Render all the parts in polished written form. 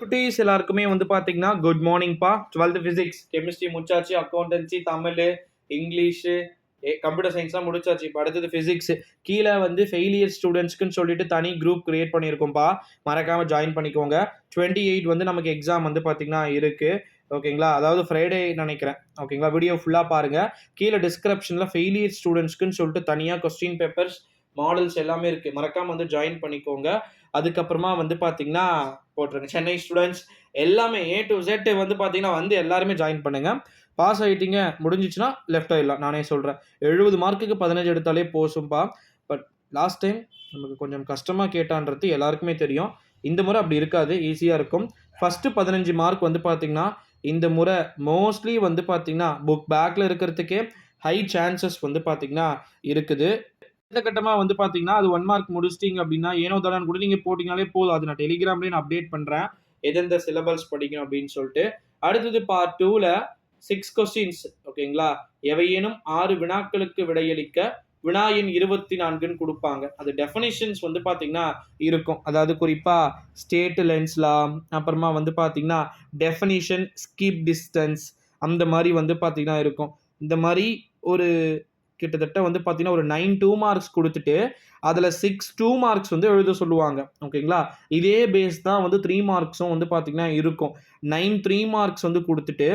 குட்டீஸ் எல்லாருக்குமே வந்து பார்த்தீங்கன்னா குட் மார்னிங்ப்பா. 12th ஃபிசிக்ஸ், கெமிஸ்ட்ரி முடிச்சாச்சு, அக்கௌண்டன்சி, தமிழ், இங்கிலீஷ், கம்ப்யூட்டர் சயின்ஸ்லாம் முடிச்சாச்சு. இப்போ அடுத்தது ஃபிசிக்ஸ். கீழே வந்து ஃபெயிலியர் ஸ்டூடெண்ட்ஸ்க்குன்னு சொல்லிட்டு தனி குரூப் கிரியேட் பண்ணியிருக்கோம்ப்பா. மறக்காம ஜாயின் பண்ணிக்கோங்க. 28 வந்து நமக்கு எக்ஸாம் வந்து பார்த்தீங்கன்னா இருக்கு. ஓகேங்களா? அதாவது ஃப்ரைடே நினைக்கிறேன். ஓகேங்களா? வீடியோ ஃபுல்லாக பாருங்க. கீழே டிஸ்கிரிப்ஷனில் ஃபெயிலியர் ஸ்டூடெண்ட்ஸ்க்குன்னு சொல்லிட்டு தனியாக கொஸ்டின் பேப்பர்ஸ், மாடல்ஸ் எல்லாமே இருக்கு. மறக்காம வந்து ஜாயின் பண்ணிக்கோங்க. அதுக்கப்புறமா வந்து பார்த்தீங்கன்னா போட்டிருங்க. சென்னை ஸ்டூடெண்ட்ஸ் எல்லாமே A to Z வந்து பார்த்தீங்கன்னா வந்து எல்லாருமே ஜாயின் பண்ணுங்க. பாஸ் ஆகிட்டீங்க முடிஞ்சிச்சுன்னா லெஃப்ட் ஆயிடலாம். நானே சொல்கிறேன். 70 மார்க்குக்கு 15 எடுத்தாலே போசும்பா. பட் லாஸ்ட் டைம் நமக்கு கொஞ்சம் கஷ்டமாக கேட்டான்றது எல்லாருக்குமே தெரியும். இந்த முறை அப்படி இருக்காது, ஈஸியாக இருக்கும். ஃபஸ்ட்டு 15 மார்க் வந்து பார்த்தீங்கன்னா இந்த முறை மோஸ்ட்லி வந்து பார்த்தீங்கன்னா புக் பேக்கில் இருக்கிறதுக்கே ஹை சான்சஸ் வந்து பார்த்தீங்கன்னா இருக்குது. அடுத்த கட்டமாக வந்து பார்த்தீங்கன்னா அது 1 மார்க் முடிச்சிட்டிங்க அப்படின்னா ஏனோ தானோன்னு கூட நீங்கள் போட்டிங்கனாலே போதும். அது நான் டெலிகிராம்லேயே நான் அப்டேட் பண்ணுறேன் எந்தெந்த சிலபஸ் படிக்கணும் அப்படின்னு சொல்லிட்டு. அடுத்தது பார்ட் 2ல 6 கொஸ்டின்ஸ். ஓகேங்களா? எவையேனும் 6 வினாக்களுக்கு விடையளிக்க வினா எண் 24ன்னு கொடுப்பாங்க. அது டெஃபினிஷன்ஸ் வந்து பார்த்தீங்கன்னா இருக்கும். அதாவது குறிப்பாக ஸ்டேட் லென்ஸ்லா, அப்புறமா வந்து பார்த்தீங்கன்னா டெஃபினிஷன், ஸ்கிப் டிஸ்டன்ஸ், அந்த மாதிரி வந்து பார்த்தீங்கன்னா இருக்கும். இந்த மாதிரி ஒரு கிட்டத்தட்ட வந்து பார்த்தீங்கன்னா ஒரு 9 2 மார்க்ஸ் கொடுத்துட்டு அதில் 6 2 மார்க்ஸ் வந்து எழுத சொல்லுவாங்க. ஓகேங்களா? இதே பேஸ் தான் வந்து 3 மார்க்ஸும் வந்து பார்த்தீங்கன்னா இருக்கும். 9 3 மார்க்ஸ் வந்து கொடுத்துட்டு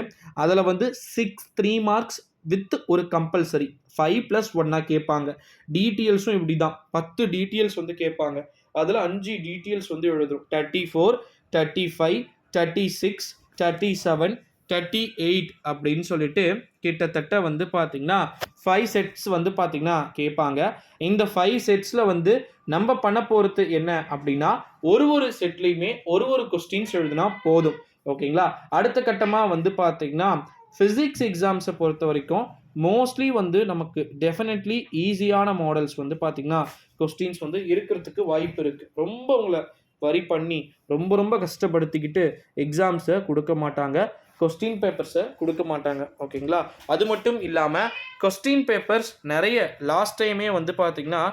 அதில் வந்து 6 3 மார்க்ஸ் வித் ஒரு கம்பல்சரி 5 + 1 கேட்பாங்க. டீட்டெயில்ஸும் இப்படி தான் 10 டீட்டெயில்ஸ் வந்து கேட்பாங்க. அதில் 5 டீட்டெயில்ஸ் வந்து எழுதும். 34 35 36 37 38 அப்படின்னு சொல்லிட்டு கிட்டத்தட்ட வந்து பார்த்தீங்கன்னா 5 செட்ஸ் வந்து பார்த்தீங்கன்னா கேட்பாங்க. இந்த 5 செட்ஸில் வந்து நம்ம பண்ண போகிறது என்ன அப்படின்னா ஒரு செட்லேயுமே ஒரு கொஸ்டின்ஸ் எழுதுனா போதும். ஓகேங்களா? அடுத்த கட்டமாக வந்து பார்த்தீங்கன்னா ஃபிசிக்ஸ் எக்ஸாம்ஸை பொறுத்த வரைக்கும் மோஸ்ட்லி வந்து நமக்கு டெஃபினெட்லி ஈஸியான மாடல்ஸ் வந்து பார்த்தீங்கன்னா கொஸ்டின்ஸ் வந்து இருக்கிறதுக்கு வாய்ப்பு இருக்குது. ரொம்ப உங்களை வரி பண்ணி ரொம்ப கஷ்டப்படுத்திக்கிட்டு எக்ஸாம்ஸை கொடுக்க மாட்டாங்க, கொஸ்டின் பேப்பர்ஸை கொடுக்க மாட்டாங்க. ஓகேங்களா? அது மட்டும் இல்லாமல் கொஸ்டின் பேப்பர்ஸ் நிறைய லாஸ்ட் டைமே வந்து பார்த்திங்கன்னா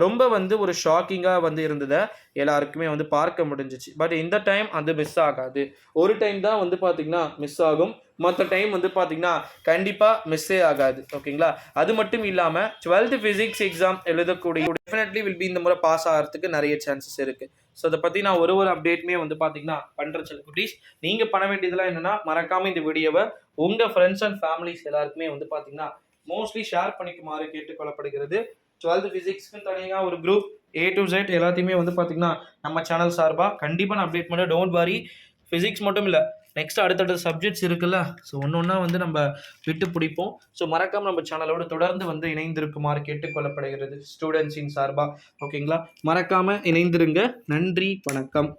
ரொம்ப வந்து ஒரு ஷாக்கிங்காக வந்து இருந்ததை எல்லாருக்குமே வந்து பார்க்க முடிஞ்சிச்சு. பட் இந்த டைம் அது மிஸ் ஆகாது. ஒரு டைம் தான் வந்து பார்த்திங்கன்னா மிஸ் ஆகும், மற்ற டைம் வந்து பார்த்திங்கன்னா கண்டிப்பாக மிஸ்ஸே ஆகாது. ஓகேங்களா? அது மட்டும் இல்லாமல் 12th ஃபிசிக்ஸ் எக்ஸாம் எழுதக்கூடிய டெஃபினெட்லி வில் பி இந்த முறை பாஸ் ஆகிறதுக்கு நிறைய சான்சஸ் இருக்குது. ஸோ அதை பற்றி நான் ஒரு அப்டேட்டுமே வந்து பார்த்தீங்கன்னா பண்ணுறேன். சொல்லுங்கள் ப்ளீஸ். நீங்கள் பண்ண வேண்டியதெல்லாம் என்னென்னா மறக்காமல் இந்த வீடியோவை உங்கள் ஃப்ரெண்ட்ஸ் அண்ட் ஃபேமிலிஸ் எல்லாருக்குமே வந்து பார்த்தீங்கன்னா மோஸ்ட்லி ஷேர் பண்ணிக்குமாறு கேட்டுக்கொள்ளப்படுகிறது. 12th ஃபிசிக்ஸ்க்குன்னு தனியாக ஒரு குரூப் A to Z எல்லாத்தையுமே வந்து பார்த்தீங்கன்னா நம்ம சேனல் சார்பாக கண்டிப்பாக நான் அப்டேட் பண்ண. Don't worry. ஃபிசிக்ஸ் மட்டும் இல்லை, நெக்ஸ்ட் அடுத்தடுத்த சப்ஜெக்ட்ஸ் இருக்குல்ல, ஸோ ஒன்று வந்து நம்ம விட்டு பிடிப்போம். ஸோ மறக்காமல் நம்ம சேனலோடு தொடர்ந்து வந்து இணைந்திருக்குமாறு கேட்டுக்கொள்ளப்படுகிறது ஸ்டூடெண்ட்ஸின் சார்பாக. ஓகேங்களா? மறக்காமல் இணைந்திருங்க. நன்றி, வணக்கம்.